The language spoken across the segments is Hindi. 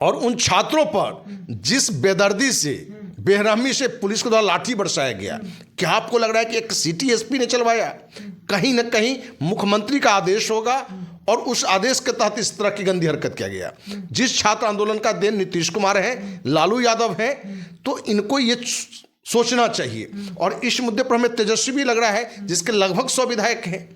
और उन छात्रों पर जिस बेदर्दी से, बेरहमी से पुलिस के द्वारा लाठी बरसाया गया, क्या आपको लग रहा है कि एक सिटी एसपी ने चलवाया? कहीं ना कहीं मुख्यमंत्री का आदेश होगा और उस आदेश के तहत इस तरह की गंदी हरकत किया गया। जिस छात्र आंदोलन का देन नीतीश कुमार है, लालू यादव है, तो इनको ये सोचना चाहिए। और इस मुद्दे पर हमें तेजस्वी भी लग रहा है, जिसके लगभग 100 विधायक हैं।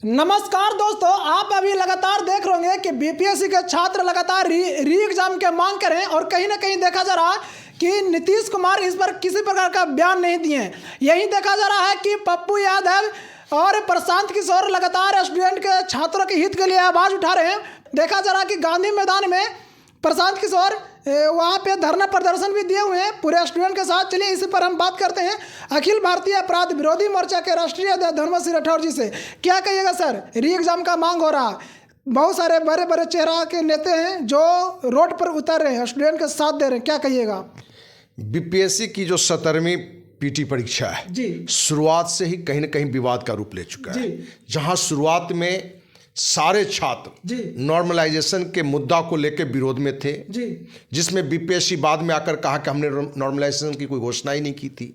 नमस्कार दोस्तों, आप अभी लगातार देख रहे होंगे कि बीपीएससी के छात्र लगातार री एग्जाम के मांग कर रहे हैं और कहीं ना कहीं देखा जा रहा है कि नीतीश कुमार इस पर किसी प्रकार का बयान नहीं दिए हैं। यही देखा जा रहा है कि पप्पू यादव और प्रशांत किशोर लगातार स्टूडेंट के छात्रों के हित के लिए आवाज़ उठा रहे हैं। देखा जा रहा है कि गांधी मैदान में प्रशांत किशोर वहाँ पे धरना प्रदर्शन भी दिए हुए हैं पूरे स्टूडेंट के साथ। चलिए इसी पर हम बात करते हैं अखिल भारतीय अपराध विरोधी मोर्चा के राष्ट्रीय अध्यक्ष धर्मसिंह राठौर जी से। क्या कहिएगा सर, री एग्जाम का मांग हो रहा है, बहुत सारे बड़े बड़े चेहरा के नेता हैं जो रोड पर उतर रहे हैं, स्टूडेंट का साथ दे रहे हैं, क्या कहिएगा? बीपीएससी की जो 17वीं पीटी परीक्षा है जी, शुरुआत से ही कहीं ना कहीं विवाद का रूप ले चुका है। जहां शुरुआत में सारे छात्र नॉर्मलाइजेशन के मुद्दा को लेकर विरोध में थे, जिसमें बीपीएससी बाद में आकर कहा कि हमने नॉर्मलाइजेशन की कोई घोषणा ही नहीं की थी,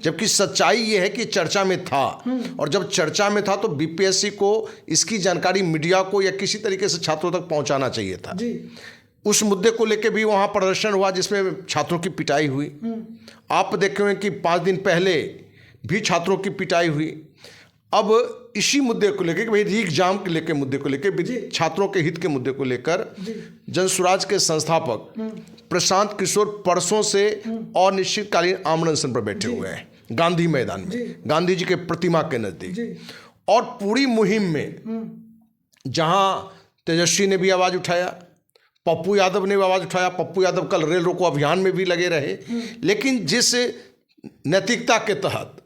जबकि सच्चाई ये है कि चर्चा में था। और जब चर्चा में था तो बीपीएससी को इसकी जानकारी मीडिया को या किसी तरीके से छात्रों तक पहुंचाना चाहिए था। उस मुद्दे को लेकर भी वहां प्रदर्शन हुआ जिसमें छात्रों की पिटाई हुई। आप देखे हुए कि 5 दिन पहले भी छात्रों की पिटाई हुई। अब इसी मुद्दे को लेकर कि भाई री एग्जाम के लेकर मुद्दे को लेकर, छात्रों के हित के मुद्दे को लेकर जनसुराज के संस्थापक प्रशांत किशोर परसों से अनिश्चितकालीन आमरण अनशन पर बैठे हुए हैं गांधी मैदान में, गांधी जी के प्रतिमा के नजदीक। और पूरी मुहिम में जहां तेजस्वी ने भी आवाज उठाया, पप्पू यादव ने भी आवाज उठाया। पप्पू यादव कल रेल रोको अभियान में भी लगे रहे, लेकिन जिस नैतिकता के तहत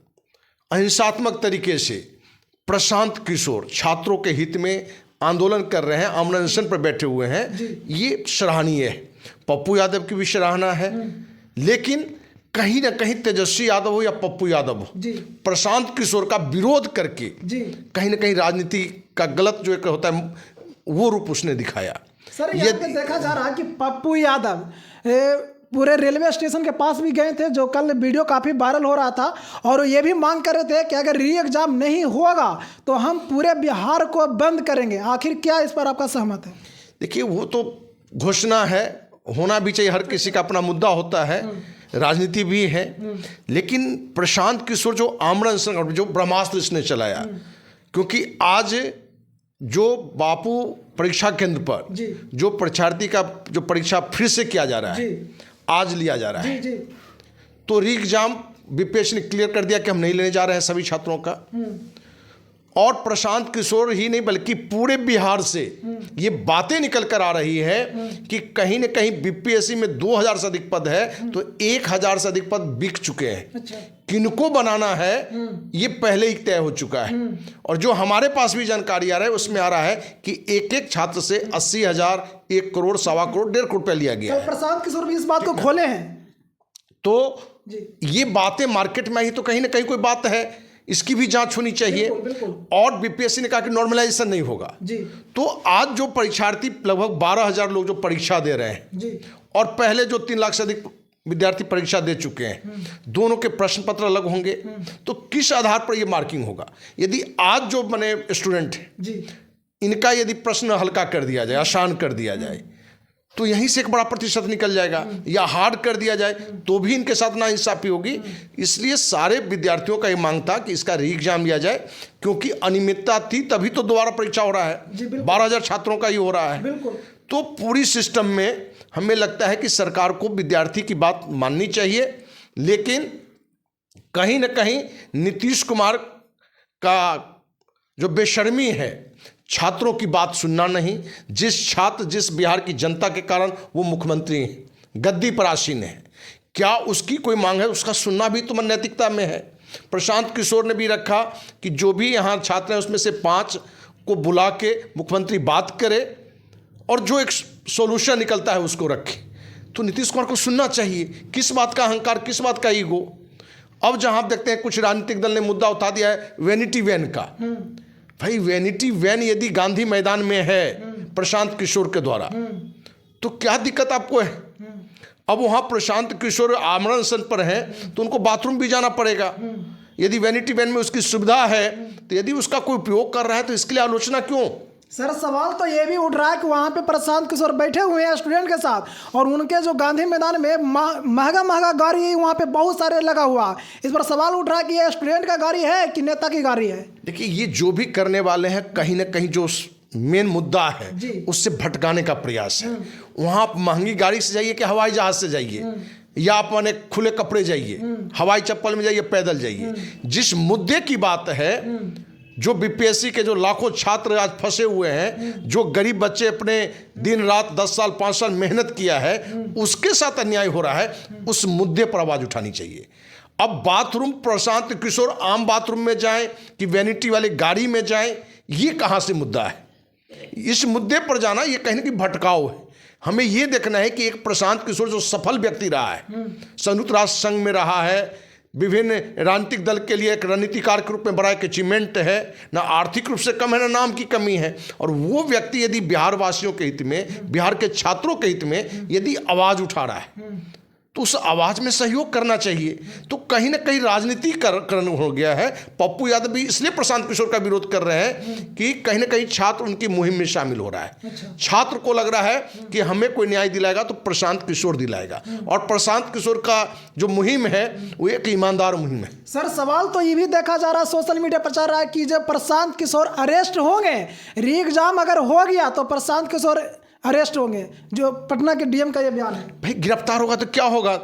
अहिंसात्मक तरीके से प्रशांत किशोर छात्रों के हित में आंदोलन कर रहे हैं, आमरण अनशन पर बैठे हुए हैं, ये सराहनीय है। पप्पू यादव की भी सराहना है, लेकिन कहीं ना कहीं तेजस्वी यादव हो या पप्पू यादव हो, प्रशांत किशोर का विरोध करके कहीं ना कहीं राजनीति का गलत जो एक होता है वो रूप उसने दिखाया। सर ये देखा जा रहा है कि पप्पू यादव पूरे रेलवे स्टेशन के पास भी गए थे, जो कल वीडियो काफ़ी वायरल हो रहा था, और ये भी मांग कर रहे थे कि अगर री एग्जाम नहीं होगा तो हम पूरे बिहार को बंद करेंगे। आखिर क्या इस पर आपका सहमत है? देखिए, वो तो घोषणा है, होना भी चाहिए, हर किसी का अपना मुद्दा होता है, राजनीति भी है। लेकिन प्रशांत किशोर जो आमरण अनशन, जो ब्रह्मास्त्र इसने चलाया, क्योंकि आज जो बापू परीक्षा केंद्र पर जो परीक्षार्थी का जो परीक्षा फिर से किया जा रहा है, आज लिया जा रहा है, तो री एग्जाम बीपीएससी ने क्लियर कर दिया कि हम नहीं लेने जा रहे हैं सभी छात्रों का। और प्रशांत किशोर ही नहीं बल्कि पूरे बिहार से ये बातें निकल कर आ रही है कि कहीं ना कहीं बीपीएससी में 2000 से अधिक पद है, तो 1000 से अधिक पद बिक चुके हैं। किनको बनाना है ये पहले ही तय हो चुका है। और जो हमारे पास भी जानकारी आ रहा है उसमें आ रहा है कि एक एक छात्र से 80,000, 1 करोड़, 1.25 करोड़, 1.5 करोड़ रुपया लिया गया है। प्रशांत किशोर भी इस बात को खोले हैं, तो ये बातें मार्केट में आई तो कहीं ना कहीं कोई बात है, इसकी भी जांच होनी चाहिए। और बीपीएससी ने कहा कि नॉर्मलाइजेशन नहीं होगा, तो आज जो परीक्षार्थी लगभग 12,000 लोग जो परीक्षा दे रहे हैं, और पहले जो 3 लाख से अधिक विद्यार्थी परीक्षा दे चुके हैं, दोनों के प्रश्न पत्र अलग होंगे, तो किस आधार पर यह मार्किंग होगा? यदि आज जो बने स्टूडेंट हैं इनका यदि प्रश्न हल्का कर दिया जाए, आसान कर दिया जाए, तो यहीं से एक बड़ा प्रतिशत निकल जाएगा, या हार्ड कर दिया जाए तो भी इनके साथ नाइंसाफी होगी। इसलिए सारे विद्यार्थियों का ये मांग था कि इसका री एग्जाम लिया जाए, क्योंकि अनियमितता थी तभी तो दोबारा परीक्षा हो रहा है। 12,000 छात्रों का ही हो रहा है। तो पूरी सिस्टम में हमें लगता है कि सरकार को विद्यार्थी की बात माननी चाहिए, लेकिन कहीं ना कहीं नीतीश कुमार का जो बेशर्मी है, छात्रों की बात सुनना नहीं। जिस बिहार की जनता के कारण वो मुख्यमंत्री हैं, गद्दी पर आसीन है, क्या उसकी कोई मांग है? उसका सुनना भी तो नैतिकता में है। प्रशांत किशोर ने भी रखा कि जो भी यहाँ छात्र हैं उसमें से 5 को बुला के मुख्यमंत्री बात करे और जो एक सॉल्यूशन निकलता है उसको रखे। तो नीतीश कुमार को सुनना चाहिए। किस बात का अहंकार, किस बात का ईगो? अब जहां आप देखते हैं कुछ राजनीतिक दल ने मुद्दा उठा दिया है वैनिटी वैन का। भाई वैनिटी वैन यदि गांधी मैदान में है प्रशांत किशोर के द्वारा, तो क्या दिक्कत आपको है? अब वहाँ प्रशांत किशोर आमरण अनशन पर हैं तो उनको बाथरूम भी जाना पड़ेगा। यदि वैनिटी वैन में उसकी सुविधा है तो यदि उसका कोई उपयोग कर रहा है तो इसके लिए आलोचना क्यों? सर सवाल तो ये भी उठ रहा है कि वहाँ पे प्रशांत किशोर बैठे हुए हैं स्टूडेंट के साथ और उनके जो गांधी मैदान में महंगा गाड़ी वहाँ पे बहुत सारे लगा हुआ है। इस पर सवाल उठ रहा है कि ये स्टूडेंट का गाड़ी है कि नेता की गाड़ी है। देखिए, ये जो भी करने वाले हैं कहीं ना कहीं जो मेन मुद्दा है उससे भटकाने का प्रयास है। वहाँ आप महंगी गाड़ी से जाइए कि हवाई जहाज से जाइए, या आप माने खुले कपड़े जाइए, हवाई चप्पल में जाइए, पैदल जाइए, जिस मुद्दे की बात है, जो बीपीएससी के जो लाखों छात्र आज फंसे हुए हैं, जो गरीब बच्चे अपने दिन रात 10 साल 5 साल मेहनत किया है, उसके साथ अन्याय हो रहा है, उस मुद्दे पर आवाज उठानी चाहिए। अब बाथरूम प्रशांत किशोर आम बाथरूम में जाएं कि वैनिटी वाली गाड़ी में जाएं, ये कहाँ से मुद्दा है? इस मुद्दे पर जाना ये कहीं ना कहीं भटकाव है। हमें ये देखना है कि एक प्रशांत किशोर जो सफल व्यक्ति रहा है, संयुक्त राष्ट्र संघ में रहा है, विभिन्न राजनीतिक दल के लिए एक रणनीतिकार के रूप में बड़ा एक अचीवमेंट है, ना आर्थिक रूप से कम है ना नाम की कमी है, और वो व्यक्ति यदि बिहार वासियों के हित में, बिहार के छात्रों के हित में यदि आवाज़ उठा रहा है तो उस आवाज़ में सहयोग करना चाहिए। तो कहीं ना कहीं राजनीतिकरण हो गया है। पप्पू यादव भी इसलिए प्रशांत किशोर का विरोध कर रहे हैं कि कहीं ना कहीं छात्र उनकी मुहिम में शामिल हो रहा है। छात्र को लग रहा है कि हमें कोई न्याय दिलाएगा तो प्रशांत किशोर दिलाएगा, और प्रशांत किशोर का जो मुहिम है वो एक ईमानदार मुहिम है। सर सवाल तो ये भी देखा जा रहा है, सोशल मीडिया पर चल रहा है कि जब प्रशांत किशोर अरेस्ट होंगे, री एग्जाम अगर हो गया तो प्रशांत किशोर अरेस्ट होंगे, जो पटना के डीएम का ये बयान है। भाई गिरफ्तार होगा तो क्या होगा?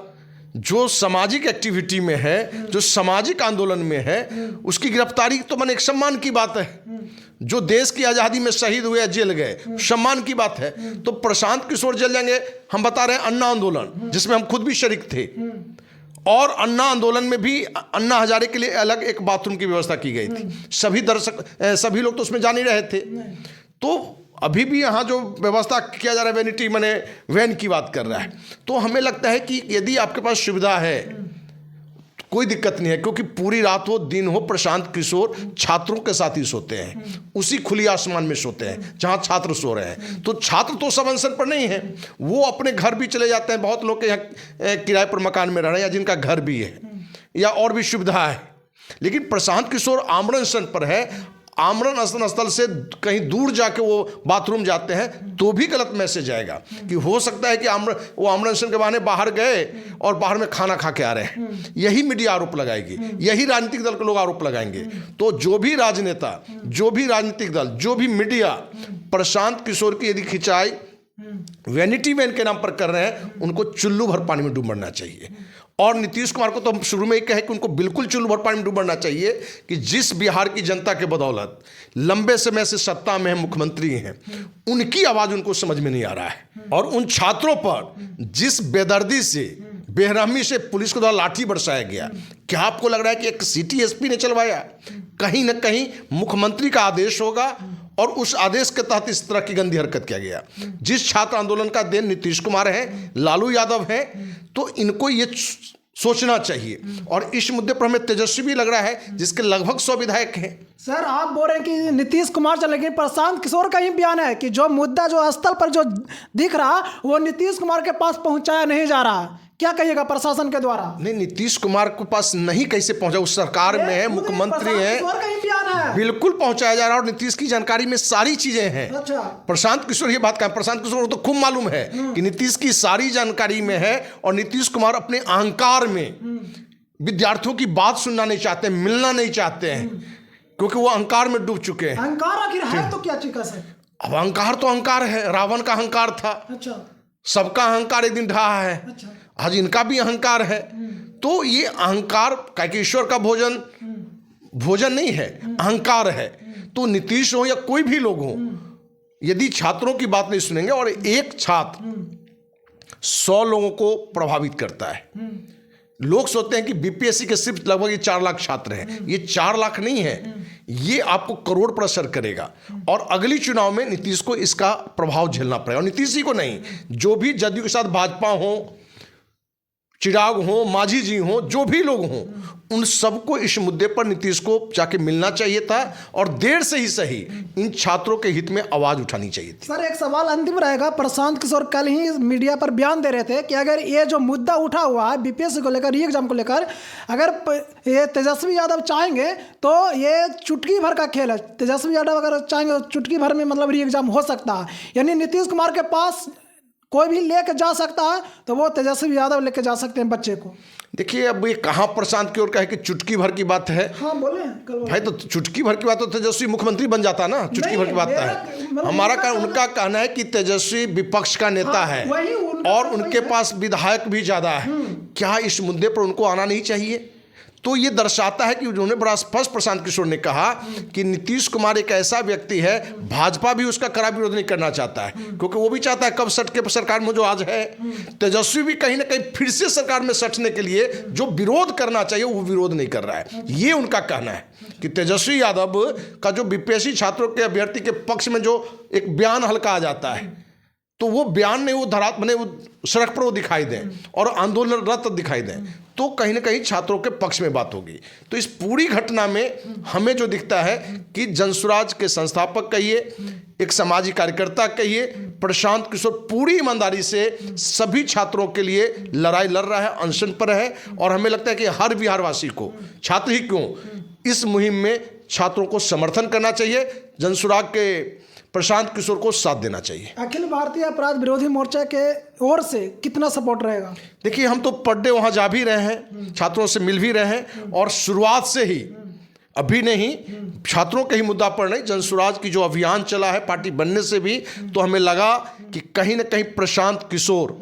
जो सामाजिक एक्टिविटी में है, जो सामाजिक आंदोलन में है, उसकी गिरफ्तारी तो मन एक सम्मान की बात है। जो देश की आज़ादी में शहीद हुए, जेल गए, सम्मान की बात है। तो प्रशांत किशोर जेल जाएंगे? हम बता रहे हैं अन्ना आंदोलन, जिसमें हम खुद भी शरीक थे, और अन्ना आंदोलन में भी अन्ना हजारे के लिए अलग एक बाथरूम की व्यवस्था की गई थी। सभी लोग तो उसमें जा नहीं रहे थे। तो अभी भी यहाँ जो व्यवस्था किया जा रहा है, वैनिटी माने वैन की बात कर रहा है, तो हमें लगता है कि यदि आपके पास सुविधा है कोई दिक्कत नहीं है, क्योंकि पूरी रात हो दिन हो प्रशांत किशोर छात्रों के साथ ही सोते हैं, उसी खुली आसमान में सोते हैं जहाँ छात्र सो रहे हैं। तो छात्र तो सब अनशन पर नहीं है, वो अपने घर भी चले जाते हैं। बहुत लोग के यहाँ किराए पर मकान में रह रहे हैं, या जिनका घर भी है या और भी सुविधा है। लेकिन प्रशांत किशोर आमरण अनशन पर है, आमरण अनशन स्थल से कहीं दूर जाके वो बाथरूम जाते हैं तो भी गलत मैसेज आएगा कि हो सकता है कि वो आमरण अनशन के बहाने बाहर गए और बाहर में खाना खा के आ रहे हैं। यही मीडिया आरोप लगाएगी, यही राजनीतिक दल के लोग आरोप लगाएंगे। तो जो भी राजनेता, जो भी राजनीतिक दल, जो भी मीडिया प्रशांत किशोर की यदि खिंचाई वैनिटी वैन के नाम पर कर रहे हैं, उनको चुल्लू भर पानी में डूबना चाहिए। और नीतीश कुमार को तो हम शुरू में ही कहे कि उनको बिल्कुल चुल्लू भर पानी में डूबना चाहिए कि जिस बिहार की जनता के बदौलत लंबे समय से सत्ता में है, मुख्यमंत्री हैं, उनकी आवाज़ उनको समझ में नहीं आ रहा है। और उन छात्रों पर जिस बेदर्दी से, बेरहमी से पुलिस के द्वारा लाठी बरसाया गया, क्या आपको लग रहा है कि एक सिटी एसपी ने चलवाया? कहीं ना कहीं मुख्यमंत्री का आदेश होगा और उस आदेश के तहत इस तरह की गंदी हरकत किया गया। जिस छात्र आंदोलन का देन नीतीश कुमार है, लालू यादव है, तो इनको ये सोचना चाहिए। और इस मुद्दे पर हमें तेजस्वी भी लग रहा है, जिसके लगभग 100 विधायक हैं। सर आप बोल रहे हैं कि नीतीश कुमार चल, लेकिन प्रशांत किशोर का ही बयान है कि जो मुद्दा जो स्थल पर जो दिख रहा वो नीतीश कुमार के पास पहुंचाया नहीं जा रहा। क्या कहिएगा प्रशासन के द्वारा? नहीं, नीतीश कुमार के पास नहीं कैसे पहुंचा? उस सरकार में है, मुख्यमंत्री है, बिल्कुल पहुंचाया जा रहा है और नीतीश की जानकारी में सारी चीजें हैं। अच्छा। प्रशांत किशोर ये बात कहा, प्रशांत किशोर को तो खूब मालूम है कि नीतीश की सारी जानकारी में है, और नीतीश कुमार अपने अहंकार में विद्यार्थियों की बात सुनना नहीं चाहते, मिलना नहीं चाहते हैं, क्योंकि वो अहंकार में डूब चुके हैं। अहंकार आखिर है तो क्या चीज है? अब अहंकार तो अहंकार है, रावण का अहंकार था। अच्छा। सबका अहंकार एक दिन ढहा है। अच्छा। आज इनका भी अहंकार है। तो ये अहंकार का ईश्वर का भोजन नहीं है, अहंकार है। तो नीतीश हो या कोई भी लोग हो, यदि छात्रों की बात नहीं सुनेंगे, और एक छात्र 100 लोगों को प्रभावित करता है। लोग सोचते हैं कि बीपीएससी के सिर्फ लगभग 4 लाख छात्र हैं। ये 4 लाख नहीं है, ये आपको करोड़ पर असर करेगा। और अगली चुनाव में नीतीश को इसका प्रभाव झेलना पड़ेगा। और नीतीश जी को नहीं, जो भी जदयू के साथ भाजपा हो, चिराग हों, मांझी जी हों, जो भी लोग हों, उन सबको इस मुद्दे पर नीतीश को जाके मिलना चाहिए था और देर से ही सही इन छात्रों के हित में आवाज उठानी चाहिए थी। सर एक सवाल अंतिम रहेगा। प्रशांत किशोर कल ही मीडिया पर बयान दे रहे थे कि अगर ये जो मुद्दा उठा हुआ है बीपीएससी को लेकर, री एग्जाम को लेकर, अगर ये तेजस्वी यादव चाहेंगे तो ये चुटकी भर का खेल है। तेजस्वी यादव अगर चाहेंगे तो चुटकी भर में मतलब री एग्जाम हो सकता है। यानी नीतीश कुमार के पास कोई भी लेके जा सकता है तो वो तेजस्वी यादव लेके जा सकते हैं बच्चे को। देखिए अब ये कहाँ प्रशांत की ओर का है कि चुटकी भर की बात है। हाँ बोले भाई तो चुटकी भर की बात तो तेजस्वी मुख्यमंत्री बन जाता ना, चुटकी भर की बात है। हमारा उनका कहना है कि तेजस्वी विपक्ष का नेता है और उनके पास विधायक भी ज्यादा है। क्या इस मुद्दे पर उनको आना नहीं चाहिए? तो ये दर्शाता है कि उन्होंने बड़ा स्पष्ट प्रशांत किशोर ने कहा कि नीतीश कुमार एक ऐसा व्यक्ति है, भाजपा भी उसका कड़ा विरोध नहीं करना चाहता है, क्योंकि वो भी चाहता है कब सट के सरकार में जो आज है। तेजस्वी भी कहीं ना कहीं फिर से सरकार में सटने के लिए जो विरोध करना चाहिए वो विरोध नहीं कर रहा है। ये उनका कहना है कि तेजस्वी यादव का जो बीपीएससी छात्रों के अभ्यर्थी के पक्ष में जो एक बयान हल्का आ जाता है, तो वो बयान में वो धरात बने वो सड़क पर वो दिखाई दें और आंदोलनरत दिखाई दें, तो कहीं ना कहीं छात्रों के पक्ष में बात होगी। तो इस पूरी घटना में हमें जो दिखता है कि जनसुराज के संस्थापक कहिए, एक सामाजिक कार्यकर्ता कहिए, प्रशांत किशोर पूरी ईमानदारी से सभी छात्रों के लिए लड़ाई लड़ रहा है, अनशन पर है। और हमें लगता है कि हर बिहारवासी को, छात्र ही क्यों, इस मुहिम में छात्रों को समर्थन करना चाहिए, जनसुराग के प्रशांत किशोर को साथ देना चाहिए। अखिल भारतीय अपराध विरोधी मोर्चा के ओर से कितना सपोर्ट रहेगा? देखिए हम तो पर डे वहाँ जा भी रहे हैं, छात्रों से मिल भी रहे हैं और शुरुआत से ही, अभी नहीं, छात्रों के ही मुद्दा पर नहीं, जनसुराज की जो अभियान चला है पार्टी बनने से भी, तो हमें लगा कि कहीं ना कहीं प्रशांत किशोर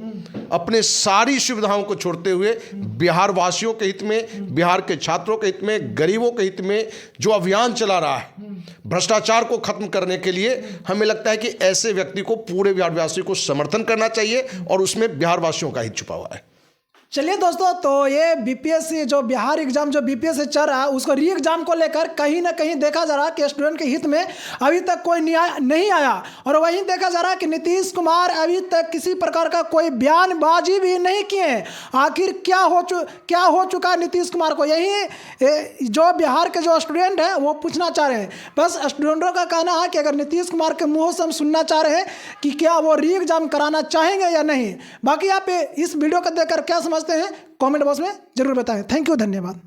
अपने सारी सुविधाओं को छोड़ते हुए बिहार वासियों के हित में, बिहार के छात्रों के हित में, गरीबों के हित में जो अभियान चला रहा है भ्रष्टाचार को खत्म करने के लिए, हमें लगता है कि ऐसे व्यक्ति को पूरे बिहार वासियों को समर्थन करना चाहिए और उसमें बिहार वासियों का हित छुपा हुआ है। चलिए दोस्तों, तो ये बीपीएससी जो बिहार एग्जाम जो बीपीएससी चल रहा है उसको री एग्जाम को लेकर कहीं ना कहीं देखा जा रहा है कि स्टूडेंट के हित में अभी तक कोई न्याय नहीं आया। और वहीं देखा जा रहा है कि नीतीश कुमार अभी तक किसी प्रकार का कोई बयानबाजी भी नहीं किए। आखिर क्या हो चुका है नीतीश कुमार को, यही जो बिहार के जो स्टूडेंट हैं वो पूछना चाह रहे हैं। बस स्टूडेंटों का कहना है कि अगर नीतीश कुमार के मुँह से हम सुनना चाह रहे हैं कि क्या वो री एग्जाम कराना चाहेंगे या नहीं। बाकी आप इस वीडियो को देखकर क्या समझते हैं कमेंट बॉक्स में जरूर बताएं। थैंक यू, धन्यवाद।